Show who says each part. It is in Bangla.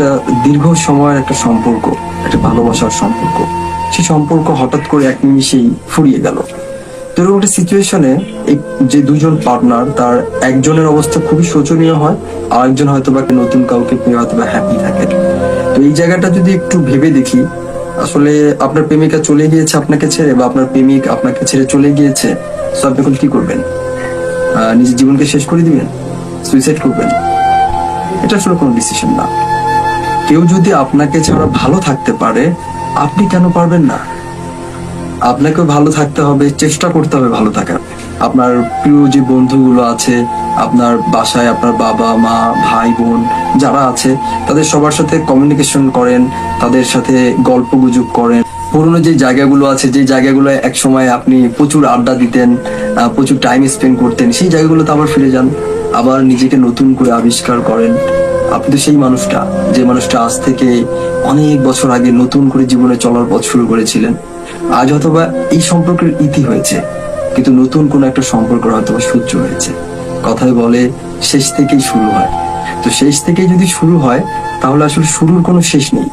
Speaker 1: একটা দীর্ঘ সময়ের একটা সম্পর্ক, একটা ভালোবাসার সম্পর্ক, সেই সম্পর্ক হঠাৎ করে এক নিমিষেই ফুরিয়ে গেল। তো এরকম একটা সিচুয়েশনে এই যে দুজন পার্টনার, তার একজনের অবস্থা খুবই শোচনীয় হয়, আর একজন হয়তো বা নতুন কাউকে পেয়ে হয়তো বা হ্যাপি থাকে। তো এই জায়গাটা যদি একটু ভেবে দেখি, আসলে আপনার প্রেমিকা চলে গিয়েছে আপনাকে ছেড়ে, বা আপনার প্রেমিক আপনাকে ছেড়ে চলে গিয়েছে, তো আপনি এখন কি করবেন? নিজের জীবনকে শেষ করে দিবেন? সুইসাইড করবেন? এটা আসলে কোনো ডিসিশন না। কেউ যদি আপনাকে ছাড়া ভালো থাকতে পারে, আপনি কেন পারবেন না? আপনাকেও ভালো থাকতে হবে, চেষ্টা করতে হবে ভালো থাকার। আপনার প্রিয় যে বন্ধুগুলো আছে, আপনার বাসায় আপনার বাবা মা ভাই বোন যারা আছে, তাদের সবার সাথে কমিউনিকেশন করেন, তাদের সাথে গল্প গুজব করেন। পুরোনো যে জায়গাগুলো আছে, যে জায়গাগুলো এক সময় আপনি প্রচুর আড্ডা দিতেন, প্রচুর টাইম স্পেন্ড করতেন, সেই জায়গাগুলোতে আবার ফিরে যান, আবার নিজেকে নতুন করে আবিষ্কার করেন। আপনি তো সেই মানুষটা, যে মানুষটা আজ থেকে অনেক বছর আগে নতুন করে জীবনে চলার পথ শুরু করেছিলেন। আজ অথবা এই সম্পর্কের ইতি হয়েছে, কিন্তু নতুন কোন একটা সম্পর্ক হয়তো সূর্য হয়েছে। কথায় বলে শেষ থেকেই শুরু হয়। তো শেষ থেকেই যদি শুরু হয়, তাহলে আসলে শুরুর কোনো শেষ নেই।